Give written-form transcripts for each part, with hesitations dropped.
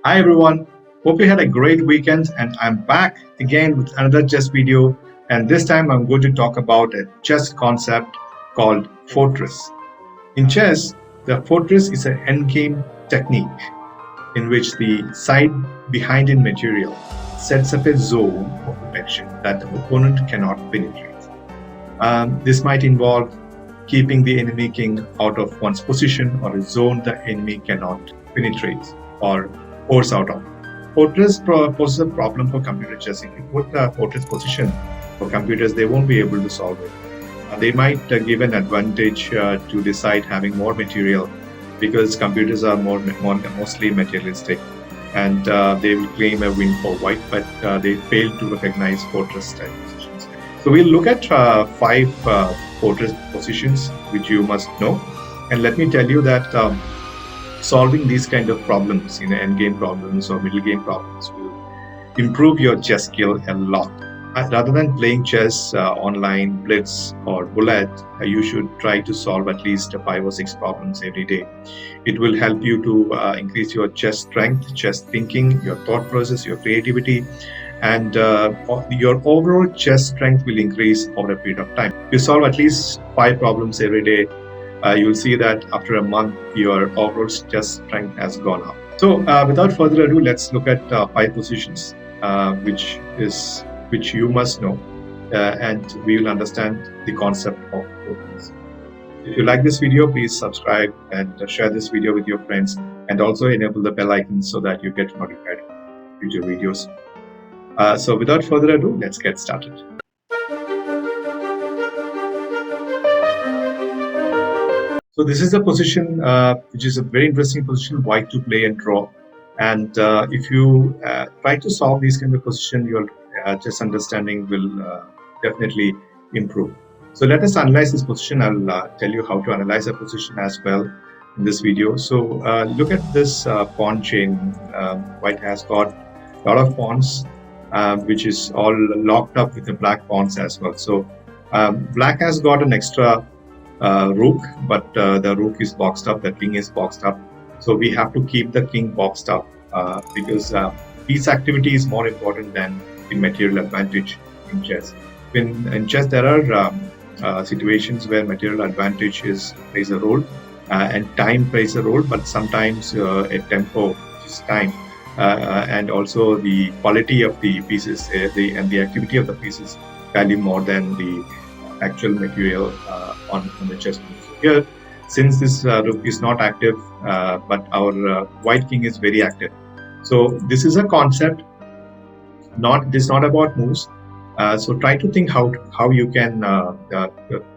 Hi everyone, hope you had a great weekend and I'm back again with another chess video, and this time I'm going to talk about a chess concept called fortress. In chess, the fortress is an endgame technique in which the side behind in material sets up a zone of protection that the opponent cannot penetrate. This might involve keeping the enemy king out of one's position or a zone the enemy cannot penetrate or force out of. Fortress poses a problem for computer chess. If you put a fortress position for computers, they won't be able to solve it. They might give an advantage to the side having more material because computers are mostly materialistic, and they will claim a win for white, but they fail to recognize fortress type positions. So we'll look at 5 fortress positions which you must know, and let me tell you that solving these kind of problems, endgame problems or middle game problems, will improve your chess skill a lot. Rather than playing chess online, blitz or bullet, you should try to solve at least 5 or 6 problems every day. It will help you to increase your chess strength, chess thinking, your thought process, your creativity, and your overall chess strength will increase over a period of time. If you solve at least 5 problems every day, you'll see that after a month, your overall chess strength has gone up. So without further ado, let's look at 5 positions, which you must know, and we will understand the concept of fortress. If you like this video, please subscribe and share this video with your friends, and also enable the bell icon so that you get notified of future videos. So without further ado, let's get started. So this is a position which is a very interesting position, white to play and draw. And if you try to solve these kind of position, your chess understanding will definitely improve. So let us analyze this position. I'll tell you how to analyze a position as well in this video. So look at this pawn chain. White has got a lot of pawns, which is all locked up with the black pawns as well. So black has got an extra rook, but the rook is boxed up, the king is boxed up. So we have to keep the king boxed up because piece activity is more important than the material advantage in chess. In chess, there are situations where material advantage plays a role and time plays a role, but sometimes a tempo, which is time, and also the quality of the pieces and the activity of the pieces value more than the actual material on the chessboard. So here, since this rook is not active, but our white king is very active. So this is a concept. This is not about moves. So try to think how you can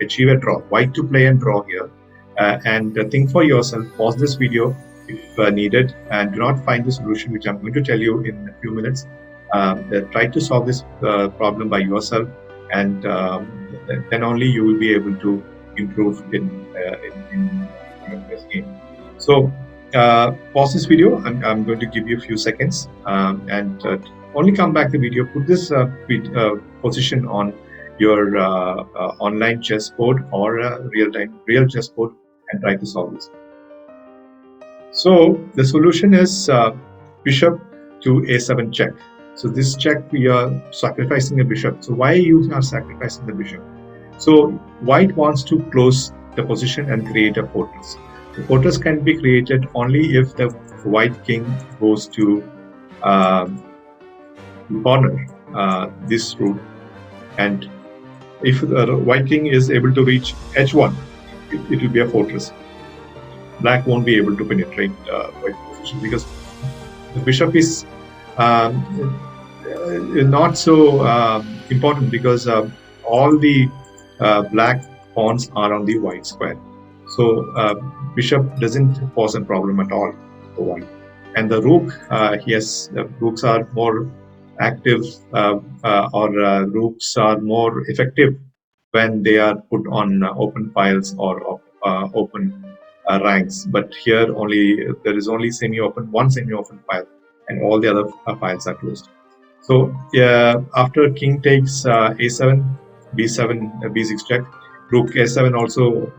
achieve a draw. White to play and draw here, and think for yourself. Pause this video if needed, and do not find the solution which I'm going to tell you in a few minutes. Try to solve this problem by yourself, and then only you will be able to improve in this game. So pause this video. I'm going to give you a few seconds, and only come back the video. Put this position on your online chessboard or real chessboard and try to solve this. So the solution is bishop to a7 check. So this check, we are sacrificing a bishop. So why you are sacrificing the bishop? So white wants to close the position and create a fortress. The fortress can be created only if the white king goes to corner this route, and if the white king is able to reach h1, it will be a fortress. Black won't be able to penetrate white position because the bishop is not so important, because all the black pawns are on the white square. So bishop doesn't pose a problem at all for white. And the rook, the rooks are more active, or rooks are more effective when they are put on open files or open ranks. But here there is only one semi-open file, and all the other files are closed. So after king takes a7, b7, b6 check, rook a7 also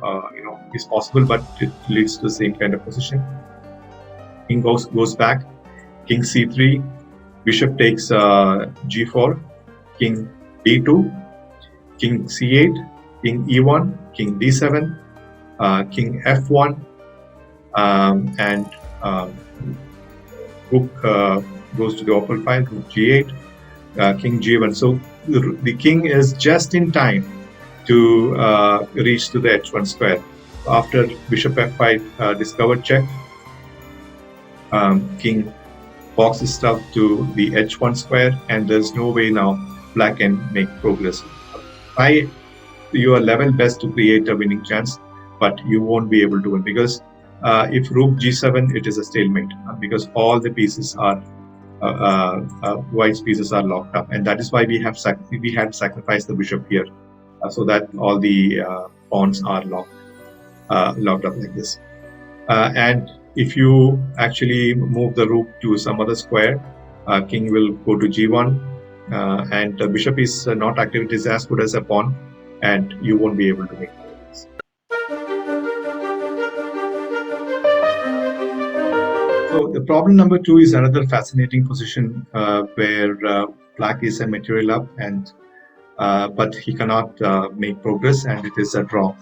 is possible, but it leads to the same kind of position. King goes back, king c3, bishop takes g4, king d2, king c8, king e1, king d7, king f1, and rook goes to the opal file, rook g8, king g1. So the king is just in time to reach to the h1 square. After bishop f5 discovered check, king walks his stuff to the h1 square, and there's no way now black can make progress. Try your level best to create a winning chance, but you won't be able to win, because if rook g7, it is a stalemate, because all the pieces are white's pieces are locked up, and that is why we had sacrificed the bishop here, so that all the pawns are locked up like this. And if you actually move the rook to some other square, king will go to g1, and the bishop is not active. It is as good as a pawn, and you won't be able to make progress. So the problem number 2 is another fascinating position where black is a material up, and but he cannot make progress, and it is a draw.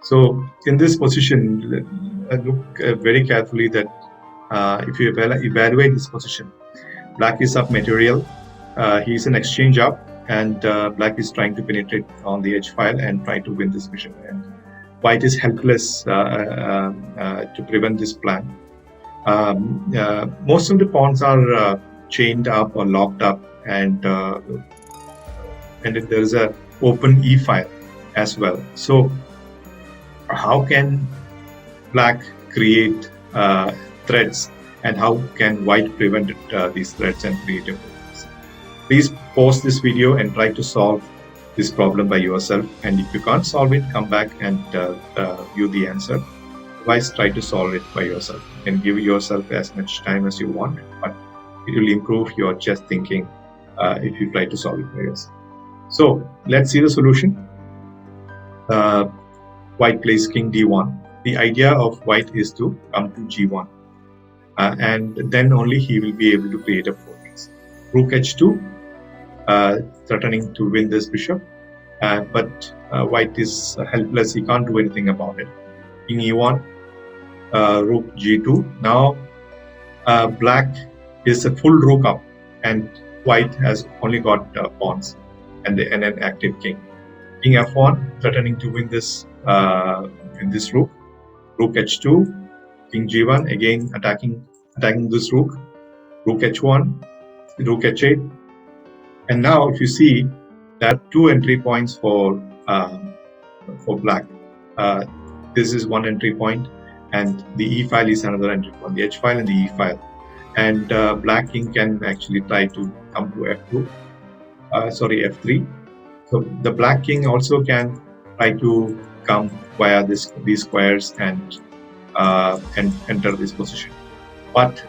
So in this position, look very carefully that if you evaluate this position, black is up material, he is an exchange up, and black is trying to penetrate on the h file and try to win this bishop, and white is helpless to prevent this plan. Most of the pawns are chained up or locked up, and there is a open e file as well. So how can black create threats, and how can white prevent these threats and create a progress? Please pause this video and try to solve this problem by yourself, and if you can't solve it, come back and view the answer. Otherwise, try to solve it by yourself. You can give yourself as much time as you want, but it will improve your chess thinking if you try to solve it by yourself. So let's see the solution. White plays king d1. The idea of white is to come to g1, and then only he will be able to create a progress. Rook h2, threatening to win this bishop, but white is helpless. He can't do anything about it. King e1, rook g2. Now black is a full rook up, and white has only got pawns and an active king. King f1, threatening to win this rook. Rook h2, king g1, again attacking this rook. Rook h1, rook h8, and now if you see, there are 2 entry points for black. This is one entry point, and the e file is another entry point. The h file and the e file, and black king can actually try to come to f3. So the black king also can try to come via these squares and enter this position, but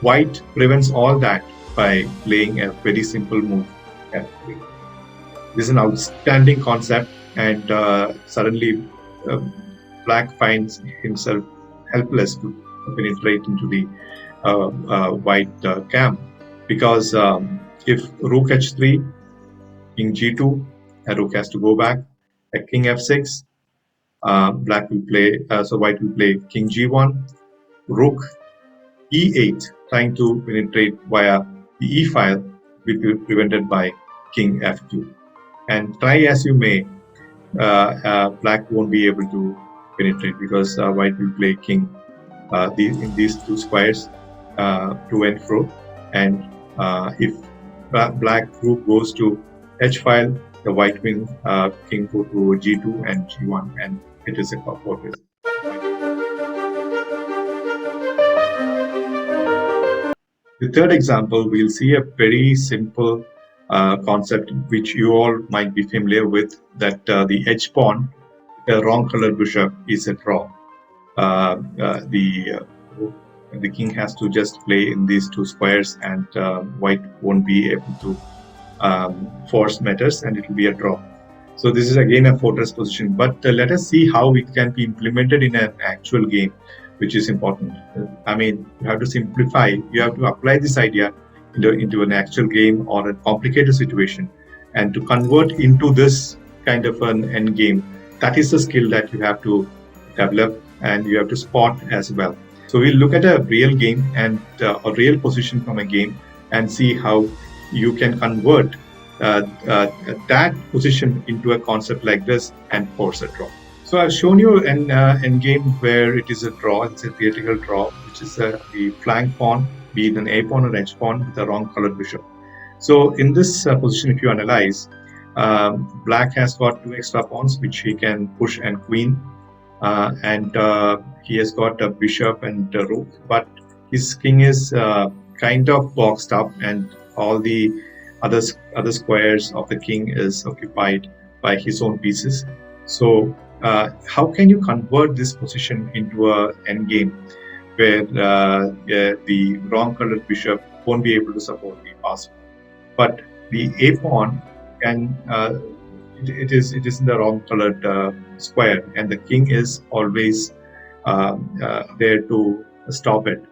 white prevents all that by playing a very simple move, f3. This is an outstanding concept, and suddenly black finds himself helpless to penetrate into the white camp, because if rook h3, king g2, a rook has to go back. At king f6, black will play, so white will play king g1, rook e8, trying to penetrate via the e file, will be prevented by king f2. And try as you may, black won't be able to penetrate, because white will play king in these 2 squares to and fro, and if black rook goes to h file, the white king go to g2 and g1, and it is a progress. The third example, we'll see a very simple concept which you all might be familiar with, that the h pawn, the wrong colored bishop, is a draw. The king has to just play in these 2 squares, and white won't be able to force matters, and it will be a draw. So this is again a fortress position, but let us see how it can be implemented in an actual game. which is important. I mean, you have to simplify, you have to apply this idea into an actual game or a complicated situation, and to convert into this kind of an end game. That is the skill that you have to develop, and you have to spot as well. So we'll look at a real game and a real position from a game, and see how you can convert that position into a concept like this and force a draw. So I've shown you an endgame where it is a draw. It's a theoretical draw, which is the flank pawn, be it an A pawn or H pawn, with the wrong colored bishop. So in this position, if you analyze, black has got 2 extra pawns which he can push and queen, and he has got a bishop and a rook, but his king is kind of boxed up, and all the other squares of the king is occupied by his own pieces. So how can you convert this position into an endgame where the wrong colored bishop won't be able to support the pass, but the A pawn can it is in the wrong colored square, and the king is always there to stop it.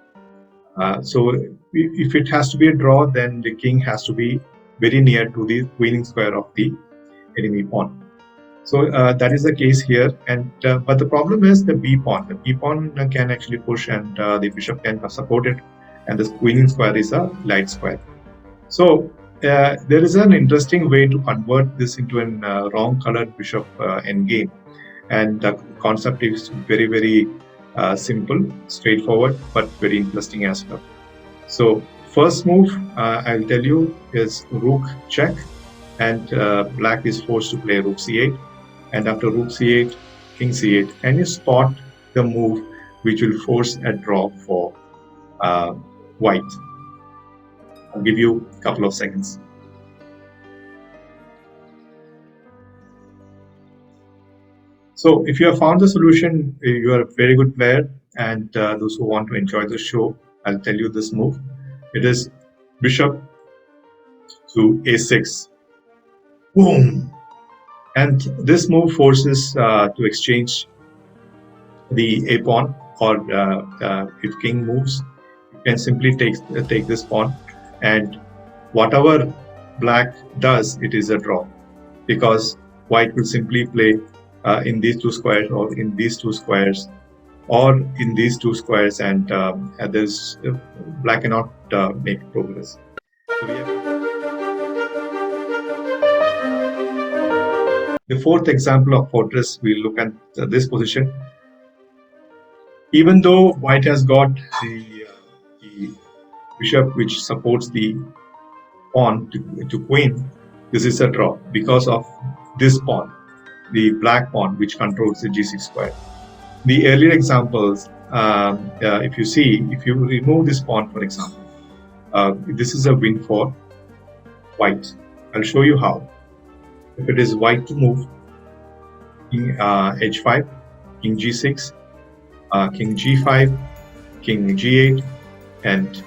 So if it has to be a draw, then the king has to be very near to the winning square of the enemy pawn. So that is the case here, and but the problem is the B pawn. The B pawn can actually push, and the bishop can support it, and the winning square is a light square. So there is an interesting way to convert this into an wrong colored bishop endgame, and the concept is very simple, straightforward, but very interesting as well. So first move I'll tell you is rook check, and black is forced to play rook c8, and after rook c8, king c8. Can you spot the move which will force a draw for white? I'll give you a couple of seconds. So if you have found the solution, you are a very good player, and those who want to enjoy the show, I'll tell you this move. It is bishop to a6. Boom! And this move forces to exchange the a pawn, or if king moves, you can simply take this pawn, and whatever black does, it is a draw, because white will simply play in these 2 squares, or in these 2 squares, or in these 2 squares, and black cannot make progress. So we have the fourth example of fortress. We'll look at this position. Even though white has got the bishop which supports the pawn to queen, this is a draw because of this pawn, the black pawn, which controls the g6 square. The earlier examples, if you see, if you remove this pawn, for example, this is a win for white. I'll show you how. If it is white to move, king h5, king g6, king g5, king g8, and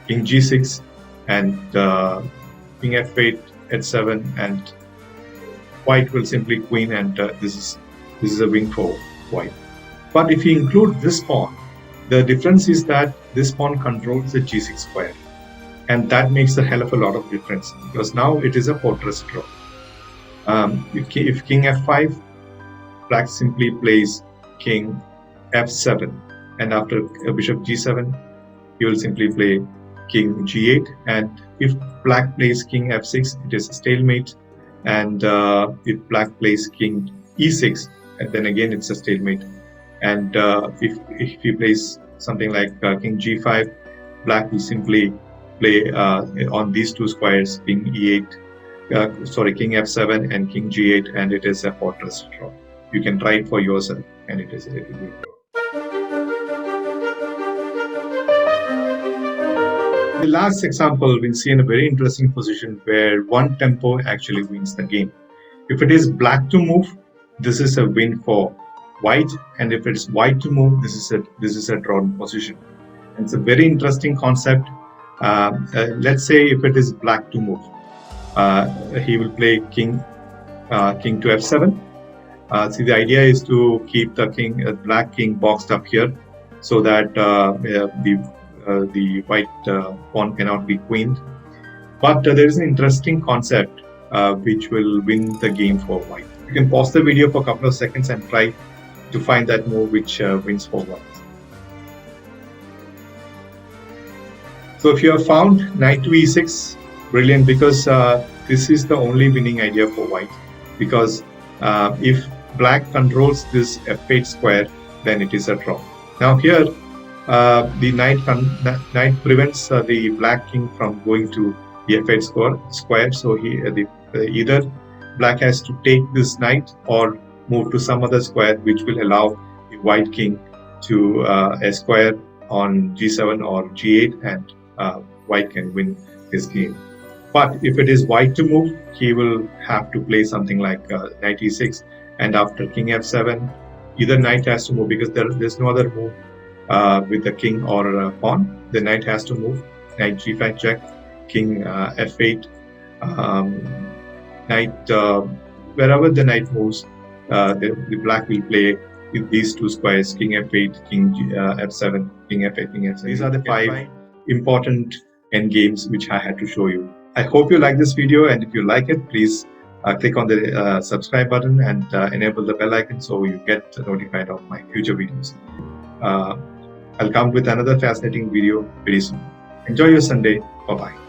king g6, and king f8, h7, and white will simply queen, and this is a win for white. But if you include this pawn, the difference is that this pawn controls the g6 square, and that makes a hell of a lot of difference, because now it is a fortress draw. If king f5, black simply plays king f7, and after bishop g7, he will simply play king g8, and if black plays king f6, it is a stalemate, and if black plays king e6, and then again it's a stalemate, and if he plays something like king g5, black will simply play on these 2 squares, king e8, king f7 and king g8, and it is a fortress draw. You can try it for yourself, and it is a little good draw. The last example, we'll see in a very interesting position where one tempo actually wins the game. If it is black to move, this is a win for white, and if it's white to move, this is a drawn position. And it's a very interesting concept. Let's say if it is black to move, he will play king to f7. See, the idea is to keep the black king boxed up here, so that the white pawn cannot be queened. But there is an interesting concept which will win the game for white. You can pause the video for a couple of seconds and try to find that move which wins for white. So if you have found knight to e6, brilliant, because this is the only winning idea for white. Because if black controls this f8 square, then it is a draw. Now here, the knight prevents the black king from going to the f8 square. So either black has to take this knight or move to some other square, which will allow the white king to square on g7 or g8, and white can win his game. But if it is white to move, he will have to play something like knight e6, and after king f7, either knight has to move, because there's no other move with the king or pawn. The knight has to move. Knight g5 check, king f8, knight wherever the knight moves, the black will play with these two squares: king f8, king f7, king f8, king f7. These are the 5 important endgames which I had to show you. I hope you like this video, and if you like it, please click on the subscribe button and enable the bell icon so you get notified of my future videos. I'll come with another fascinating video very soon. Enjoy your Sunday. Bye-bye.